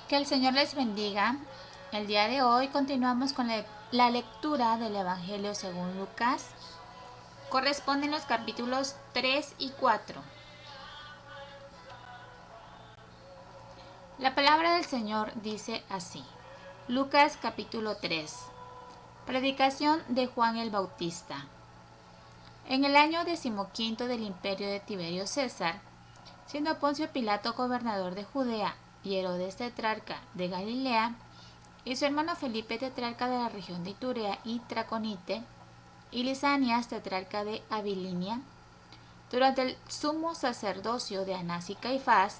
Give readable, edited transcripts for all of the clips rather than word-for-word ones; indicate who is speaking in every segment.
Speaker 1: Que el Señor les bendiga. El día de hoy continuamos con la lectura del Evangelio según Lucas. Corresponden los capítulos 3 y 4. La palabra del Señor dice así. Lucas capítulo 3. Predicación de Juan el Bautista. En el año 15 del imperio de Tiberio César, siendo Poncio Pilato gobernador de Judea y Herodes tetrarca de Galilea, y su hermano Felipe tetrarca de la región de Iturea y Traconite, y Lisanias tetrarca de Abilinia, durante el sumo sacerdocio de Anás y Caifás,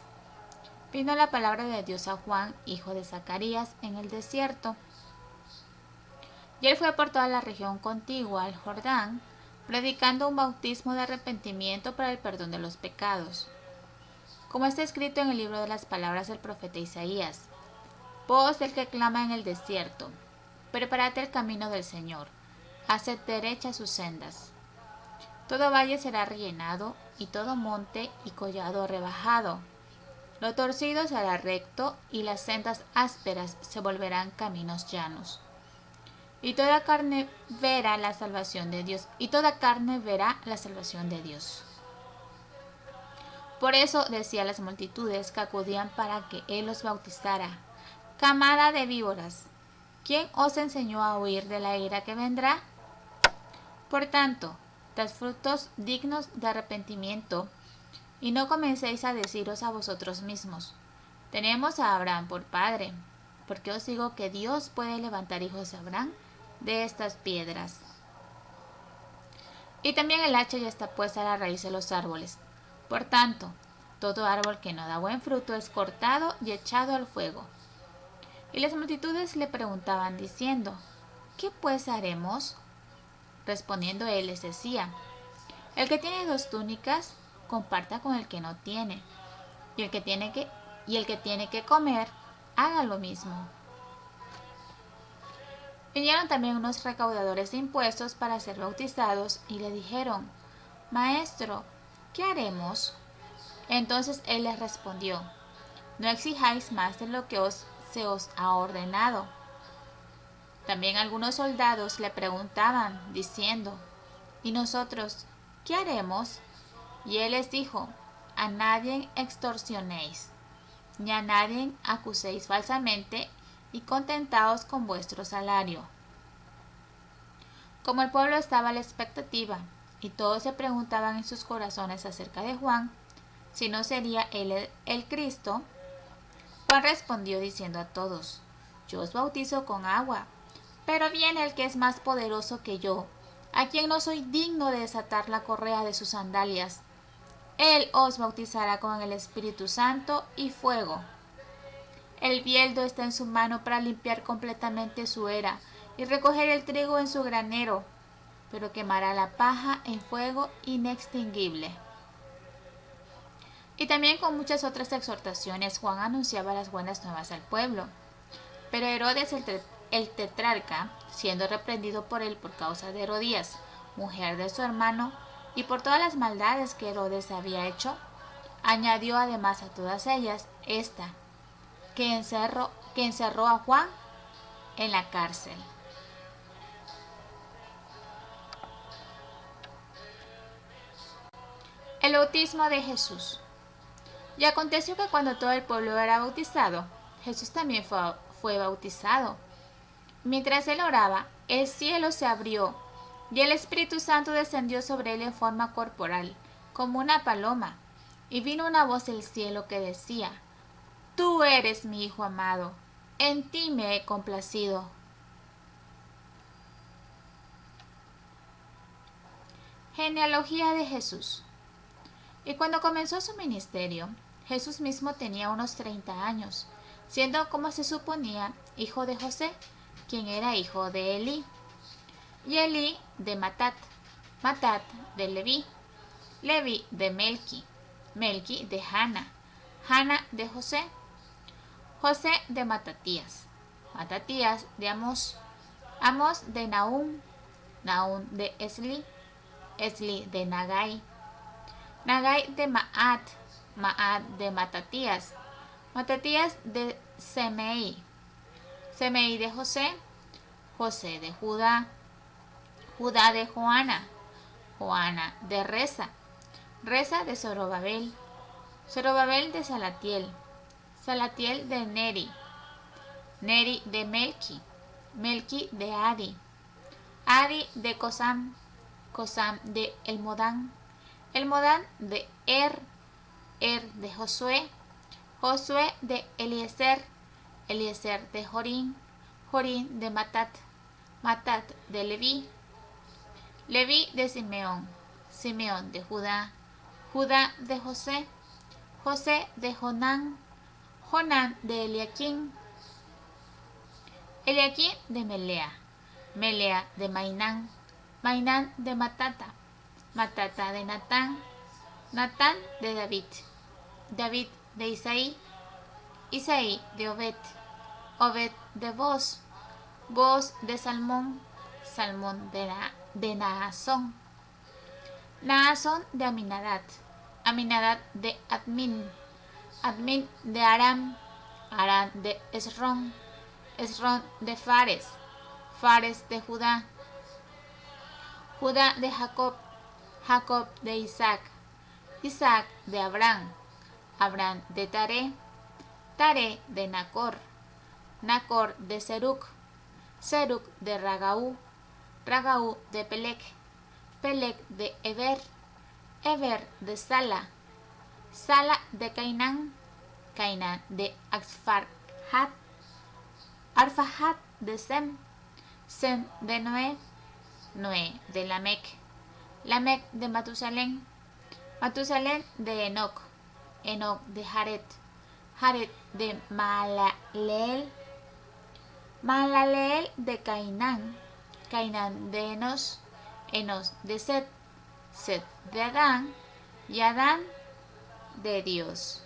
Speaker 1: vino la palabra de Dios a Juan, hijo de Zacarías, en el desierto. Y él fue por toda la región contigua al Jordán, predicando un bautismo de arrepentimiento para el perdón de los pecados. Como está escrito en el libro de las palabras del profeta Isaías: voz del que clama en el desierto, preparad el camino del Señor, haced derechas sus sendas. Todo valle será rellenado, y todo monte y collado rebajado. Lo torcido será recto, y las sendas ásperas se volverán caminos llanos. Y toda carne verá la salvación de Dios, Por eso decía a las multitudes que acudían para que él los bautizara: camada de víboras, ¿quién os enseñó a huir de la ira que vendrá? Por tanto, dad frutos dignos de arrepentimiento, y no comencéis a deciros a vosotros mismos: tenemos a Abraham por padre, porque os digo que Dios puede levantar hijos de Abraham de estas piedras. Y también el hacha ya está puesta a la raíz de los árboles. Por tanto, todo árbol que no da buen fruto es cortado y echado al fuego. Y las multitudes le preguntaban diciendo: ¿qué pues haremos? Respondiendo él les decía: el que tiene 2 túnicas, comparta con el que no tiene, y el que tiene que comer, haga lo mismo. Vinieron también unos recaudadores de impuestos para ser bautizados, y le dijeron: Maestro, ¿qué haremos? Entonces él les respondió: no exijáis más de lo que se os ha ordenado. También algunos soldados le preguntaban, diciendo: ¿y nosotros qué haremos? Y él les dijo: a nadie extorsionéis, ni a nadie acuséis falsamente, y contentaos con vuestro salario. Como el pueblo estaba a la expectativa, y todos se preguntaban en sus corazones acerca de Juan, si no sería él el Cristo, Juan respondió diciendo a todos: yo os bautizo con agua, pero viene el que es más poderoso que yo, a quien no soy digno de desatar la correa de sus sandalias. Él os bautizará con el Espíritu Santo y fuego. El bieldo está en su mano para limpiar completamente su era y recoger el trigo en su granero, pero quemará la paja en fuego inextinguible. Y también con muchas otras exhortaciones Juan anunciaba las buenas nuevas al pueblo. Pero Herodes el tetrarca, siendo reprendido por él por causa de Herodías, mujer de su hermano, y por todas las maldades que Herodes había hecho, añadió además a todas ellas esta, que encerró a Juan en la cárcel. El bautismo de Jesús. Y aconteció que cuando todo el pueblo era bautizado, Jesús también fue bautizado. Mientras él oraba, el cielo se abrió, y el Espíritu Santo descendió sobre él en forma corporal, como una paloma, y vino una voz del cielo que decía: tú eres mi Hijo amado, en ti me he complacido. Genealogía de Jesús. Y cuando comenzó su ministerio, Jesús mismo tenía unos 30 años, siendo, como se suponía, hijo de José, quien era hijo de Elí, y Elí de Matat, Matat de Leví, Leví de Melqui, Melqui de Jana, Jana de José, José de Matatías, Matatías de Amós, Amós de Nahum, Nahum de Esli, Esli de Nagai, Nagai de Maat, Maat de Matatías, Matatías de Semei, Semei de José, José de Judá, Judá de Joana, Joana de Resa, Resa de Zorobabel, Zorobabel de Salatiel, Salatiel de Neri, Neri de Melki, Melki de Adi, Adi de Cosam, Cosam de Elmodán, Elmodán de Er de Josué, Josué de Eliezer, Eliezer de Jorín, Jorín de Matat, Matat de Leví, Leví de Simeón, Simeón de Judá, Judá de José, José de Jonán, Jonán de Eliaquín, Eliaquín de Melea, Melea de Mainán, Mainán de Matata, Matata de Natán, Natán de David, David de Isaí, Isaí de Obed, Obed de Boz, Boz de Salmón, Salmón de Naasón, Naasón de Aminadad, Aminadad de Admin, Admin de Aram, Aram de Esrón, Esrón de Fares, Fares de Judá, Judá de Jacob, Jacob de Isaac, Isaac de Abraham, Abraham de Taré, Taré de Nacor, Nacor de Seruc, Seruc de Ragaú, Ragaú de Pelec, Pelec de Eber, Eber de Sala, Sala de Cainán, Cainán de Arfahat, Arfahat de Sem, Sem de Noé, Noé de Lamec, Lamec de Matusalén, Matusalén de Enoc, Enoc de Jared, Jared de Maalaleel, Maalaleel de Cainán, Cainán de Enos, Enos de Set, Set de Adán y Adán de Dios.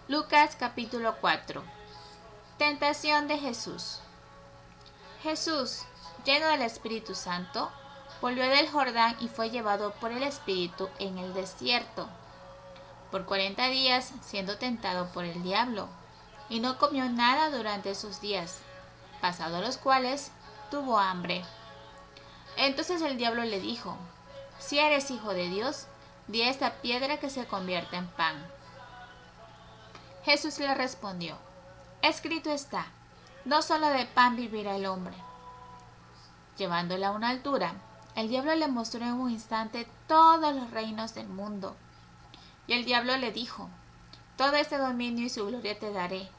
Speaker 1: Lucas capítulo 4. Tentación de Jesús. Jesús, lleno del Espíritu Santo, volvió del Jordán y fue llevado por el Espíritu en el desierto, por 40 días siendo tentado por el diablo, y no comió nada durante esos días, pasados los cuales tuvo hambre. Entonces el diablo le dijo: si eres hijo de Dios, di a esta piedra que se convierta en pan. Jesús le respondió: escrito está, no solo de pan vivirá el hombre. Llevándola a una altura, el diablo le mostró en un instante todos los reinos del mundo. Y el diablo le dijo: todo este dominio y su gloria te daré,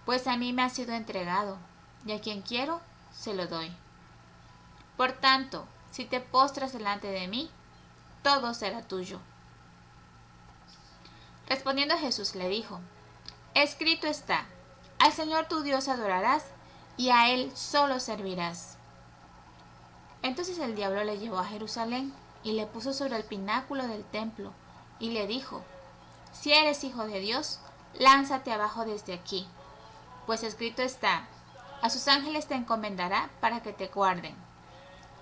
Speaker 1: pues a mí me ha sido entregado, y a quien quiero, se lo doy. Por tanto, si te postras delante de mí, todo será tuyo. Respondiendo Jesús le dijo: escrito está, al Señor tu Dios adorarás, y a Él solo servirás. Entonces el diablo le llevó a Jerusalén, y le puso sobre el pináculo del templo, y le dijo: si eres hijo de Dios, lánzate abajo desde aquí, pues escrito está, a sus ángeles te encomendará para que te guarden,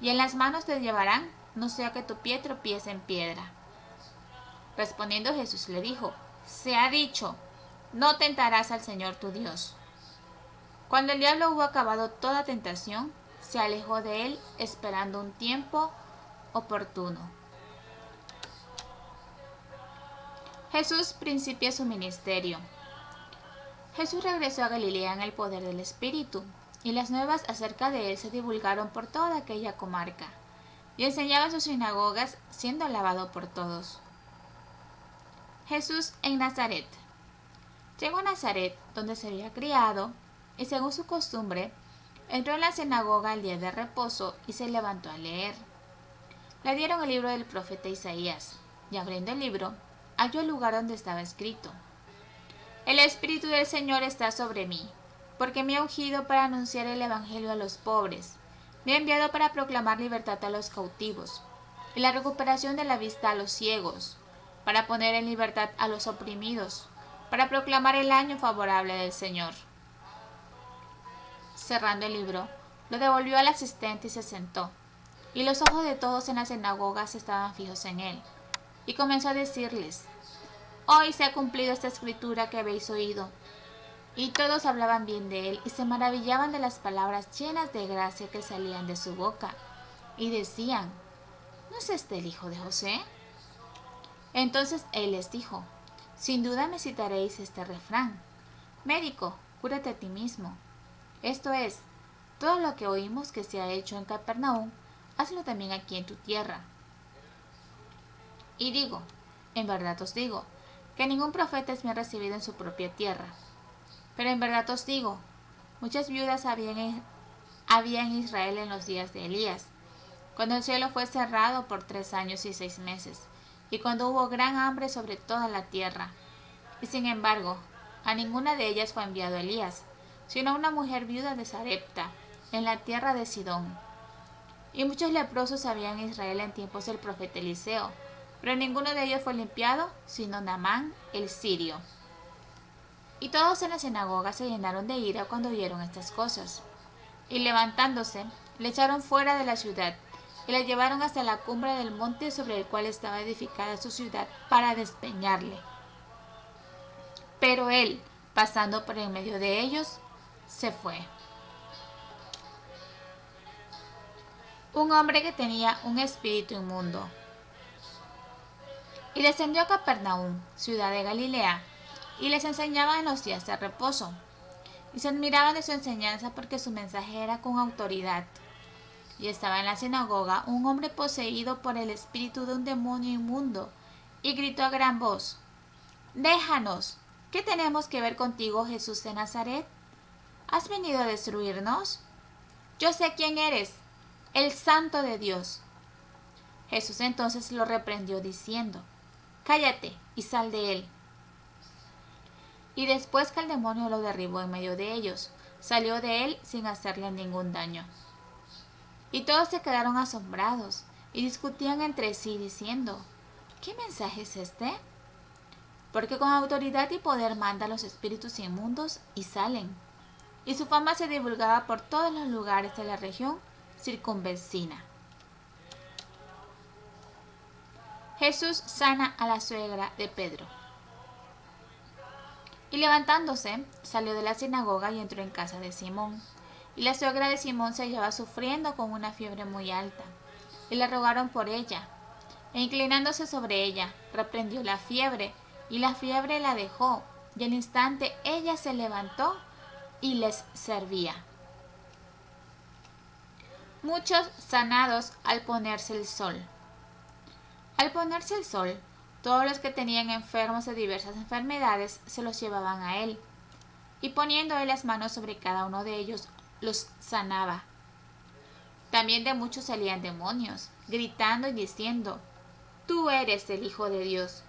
Speaker 1: y en las manos te llevarán, no sea que tu pie tropiece en piedra. Respondiendo Jesús le dijo: se ha dicho, no tentarás al Señor tu Dios. Cuando el diablo hubo acabado toda tentación, se alejó de él esperando un tiempo oportuno. Jesús principia su ministerio. Jesús regresó a Galilea en el poder del Espíritu, y las nuevas acerca de él se divulgaron por toda aquella comarca, y enseñaba en sus sinagogas, siendo alabado por todos. Jesús en Nazaret. Llegó a Nazaret, donde se había criado, y según su costumbre, entró en la sinagoga el día de reposo y se levantó a leer. Le dieron el libro del profeta Isaías, y abriendo el libro, halló el lugar donde estaba escrito: el Espíritu del Señor está sobre mí, porque me ha ungido para anunciar el Evangelio a los pobres, me ha enviado para proclamar libertad a los cautivos, y la recuperación de la vista a los ciegos, para poner en libertad a los oprimidos, para proclamar el año favorable del Señor. Cerrando el libro, lo devolvió al asistente y se sentó, y los ojos de todos en la sinagoga estaban fijos en él. y comenzó a decirles: «Hoy se ha cumplido esta escritura que habéis oído». Y todos hablaban bien de él y se maravillaban de las palabras llenas de gracia que salían de su boca. Y decían: ¿no es este el hijo de José? Entonces él les dijo: sin duda me citaréis este refrán: médico, cúrate a ti mismo. Esto es, todo lo que oímos que se ha hecho en Capernaum, hazlo también aquí en tu tierra. Y digo, en verdad os digo, que ningún profeta es bien recibido en su propia tierra. Pero en verdad os digo, muchas viudas había en Israel en los días de Elías, cuando el cielo fue cerrado por 3 años y 6 meses, y cuando hubo gran hambre sobre toda la tierra. Y sin embargo, a ninguna de ellas fue enviado Elías, sino a una mujer viuda de Sarepta, en la tierra de Sidón. Y muchos leprosos había en Israel en tiempos del profeta Eliseo, pero ninguno de ellos fue limpiado, sino Naamán el sirio. Y todos en la sinagoga se llenaron de ira cuando oyeron estas cosas. Y levantándose, le echaron fuera de la ciudad, y le llevaron hasta la cumbre del monte sobre el cual estaba edificada su ciudad, para despeñarle. Pero él, pasando por en medio de ellos, se fue. Un hombre que tenía un espíritu inmundo. Y descendió a Capernaum, ciudad de Galilea, y les enseñaba en los días de reposo. Y se admiraban de su enseñanza porque su mensaje era con autoridad. Y estaba en la sinagoga un hombre poseído por el espíritu de un demonio inmundo, y gritó a gran voz: «Déjanos, ¿qué tenemos que ver contigo, Jesús de Nazaret? ¿Has venido a destruirnos? Yo sé quién eres, el Santo de Dios». Jesús entonces lo reprendió diciendo: «Cállate y sal de él». Y después que el demonio lo derribó en medio de ellos, salió de él sin hacerle ningún daño. Y todos se quedaron asombrados y discutían entre sí diciendo: ¿qué mensaje es este? Porque con autoridad y poder manda a los espíritus inmundos y salen. Y su fama se divulgaba por todos los lugares de la región circunvecina. Jesús sana a la suegra de Pedro. Y levantándose, salió de la sinagoga y entró en casa de Simón. Y la suegra de Simón se hallaba sufriendo con una fiebre muy alta. Y le rogaron por ella. E inclinándose sobre ella, reprendió la fiebre, y la fiebre la dejó, y al instante ella se levantó y les servía. Muchos sanados al ponerse el sol. Al ponerse el sol, todos los que tenían enfermos de diversas enfermedades se los llevaban a él, y poniendo él las manos sobre cada uno de ellos, los sanaba. También de muchos salían demonios, gritando y diciendo: «Tú eres el Hijo de Dios».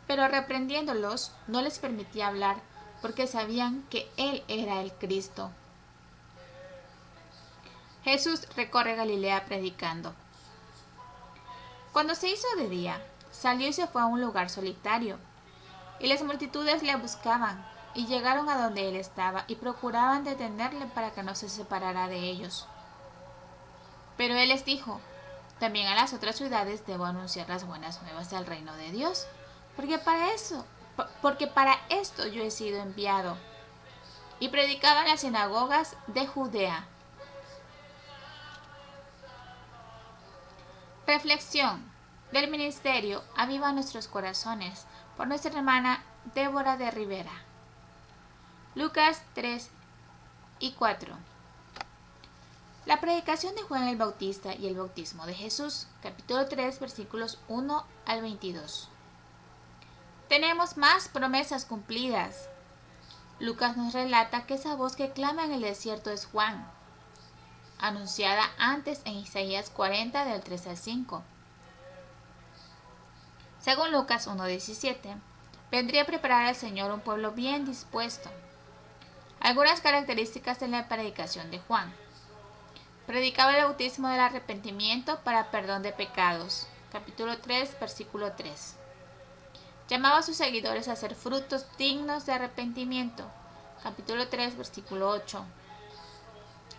Speaker 1: Pero reprendiéndolos, no les permitía hablar, porque sabían que él era el Cristo. Jesús recorre Galilea predicando. Cuando se hizo de día, salió y se fue a un lugar solitario, y las multitudes le buscaban, y llegaron a donde él estaba, y procuraban detenerle para que no se separara de ellos. Pero él les dijo: también a las otras ciudades debo anunciar las buenas nuevas del reino de Dios, porque para esto yo he sido enviado. Y predicaba en las sinagogas de Judea. Reflexión del ministerio Aviva Nuestros Corazones, por nuestra hermana Débora de Rivera. Lucas 3 y 4. La predicación de Juan el Bautista y el bautismo de Jesús, capítulo 3, versículos 1 al 22. Tenemos más promesas cumplidas. Lucas nos relata que esa voz que clama en el desierto es Juan, anunciada antes en Isaías 40 del 3 al 5. Según Lucas 1:17, vendría a preparar al Señor un pueblo bien dispuesto. Algunas características de la predicación de Juan. Predicaba el bautismo del arrepentimiento para perdón de pecados, capítulo 3, versículo 3. Llamaba a sus seguidores a hacer frutos dignos de arrepentimiento, capítulo 3, versículo 8.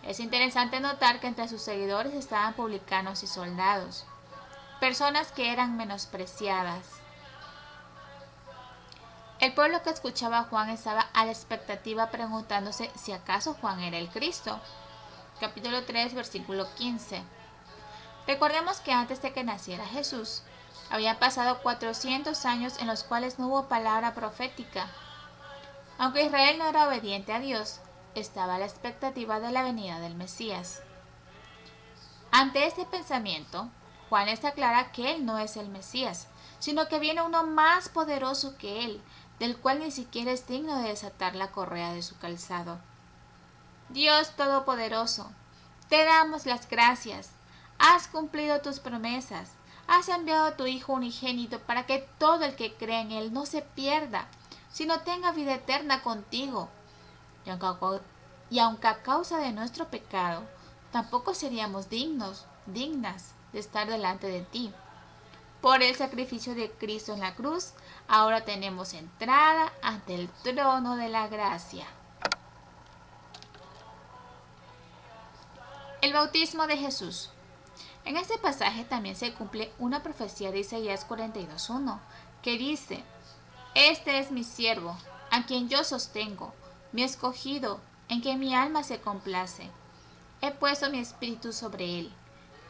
Speaker 1: Es interesante notar que entre sus seguidores estaban publicanos y soldados. personas que eran menospreciadas. El pueblo que escuchaba a Juan estaba a la expectativa preguntándose si acaso Juan era el Cristo. Capítulo 3, versículo 15. Recordemos que antes de que naciera Jesús, habían pasado 400 años en los cuales no hubo palabra profética. Aunque Israel no era obediente a Dios, estaba a la expectativa de la venida del Mesías. Ante este pensamiento, Juan les aclara que él no es el Mesías, sino que viene uno más poderoso que él, del cual ni siquiera es digno de desatar la correa de su calzado. Dios Todopoderoso, te damos las gracias. Has cumplido tus promesas. Has enviado a tu Hijo unigénito para que todo el que cree en Él no se pierda, sino tenga vida eterna contigo. Y aunque a causa de nuestro pecado, tampoco seríamos dignas de estar delante de ti. Por el sacrificio de Cristo en la cruz, ahora tenemos entrada ante el trono de la gracia. El bautismo de Jesús. En este pasaje también se cumple una profecía de Isaías 42:1, que dice: Este es mi siervo, a quien yo sostengo, mi escogido, en quien mi alma se complace. He puesto mi espíritu sobre él.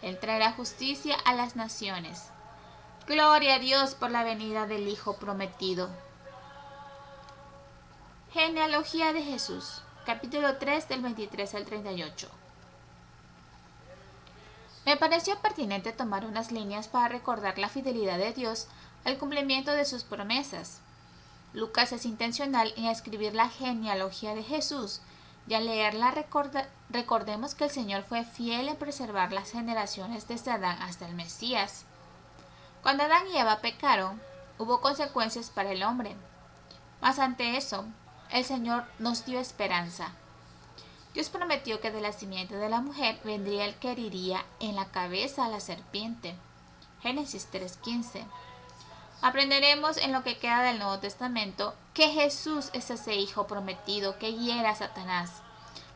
Speaker 1: Él traerá justicia a las naciones. Gloria a Dios por la venida del Hijo prometido. Genealogía de Jesús, capítulo 3 del 23 al 38. Me pareció pertinente tomar unas líneas para recordar la fidelidad de Dios al cumplimiento de sus promesas. Lucas es intencional en escribir la genealogía de Jesús, y al leerla recordemos que el Señor fue fiel en preservar las generaciones desde Adán hasta el Mesías. Cuando Adán y Eva pecaron, hubo consecuencias para el hombre. Mas ante eso, el Señor nos dio esperanza. Dios prometió que de la simiente de la mujer vendría el que heriría en la cabeza a la serpiente. Génesis 3:15. Aprenderemos en lo que queda del Nuevo Testamento que Jesús es ese Hijo prometido que hiera a Satanás,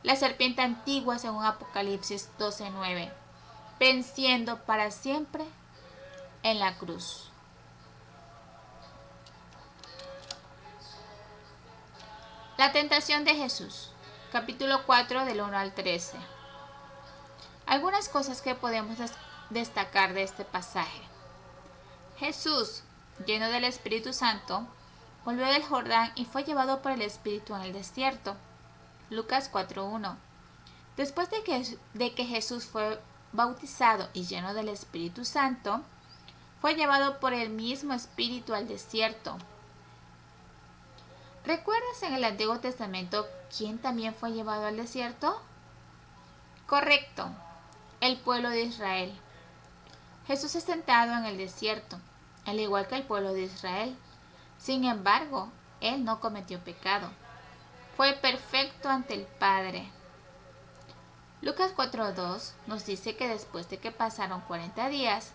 Speaker 1: la serpiente antigua según Apocalipsis 12:9, venciendo para siempre en la cruz. La tentación de Jesús. Capítulo 4 del 1 al 13. Algunas cosas que podemos destacar de este pasaje. Jesús, lleno del Espíritu Santo, volvió del Jordán y fue llevado por el Espíritu en el desierto. Lucas 4:1. Después de que Jesús fue bautizado y lleno del Espíritu Santo, fue llevado por el mismo Espíritu al desierto. ¿Recuerdas en el Antiguo Testamento quién también fue llevado al desierto? Correcto, el pueblo de Israel. Jesús es tentado en el desierto, al igual que el pueblo de Israel. Sin embargo, él no cometió pecado. Fue perfecto ante el Padre. Lucas 4:2 nos dice que después de que pasaron 40 días,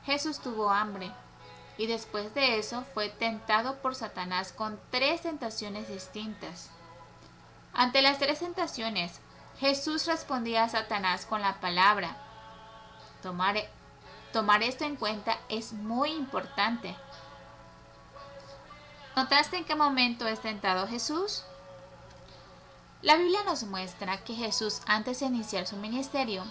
Speaker 1: Jesús tuvo hambre. Y después de eso fue tentado por Satanás con 3 tentaciones distintas. Ante las 3 tentaciones, Jesús respondía a Satanás con la palabra. Tomar esto en cuenta es muy importante. ¿Notaste en qué momento es tentado Jesús? La Biblia nos muestra que Jesús, antes de iniciar su ministerio,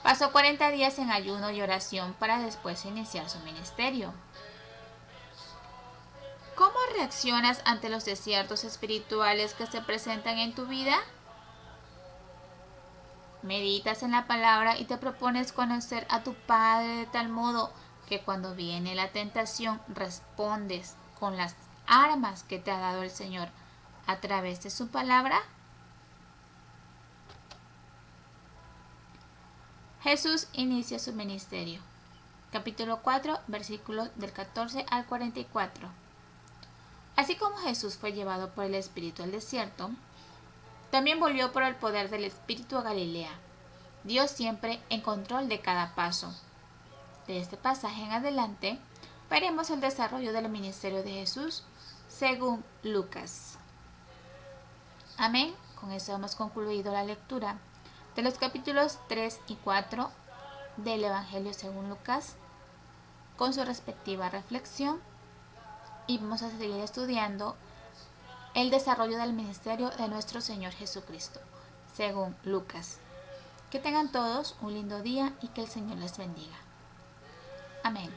Speaker 1: pasó 40 días en ayuno y oración para después iniciar su ministerio. ¿Cómo reaccionas ante los desiertos espirituales que se presentan en tu vida? Meditas en la palabra y te propones conocer a tu Padre de tal modo que cuando viene la tentación respondes con las armas que te ha dado el Señor a través de su palabra. Jesús inicia su ministerio. Capítulo 4, versículos del 14 al 44. Así como Jesús fue llevado por el Espíritu al desierto, también volvió por el poder del Espíritu a Galilea, Dios siempre en control de cada paso. De este pasaje en adelante, veremos el desarrollo del ministerio de Jesús según Lucas. Amén. Con eso hemos concluido la lectura de los capítulos 3 y 4 del Evangelio según Lucas. con su respectiva reflexión y vamos a seguir estudiando el desarrollo del ministerio de nuestro Señor Jesucristo, según Lucas. Que tengan todos un lindo día y que el Señor les bendiga. Amén.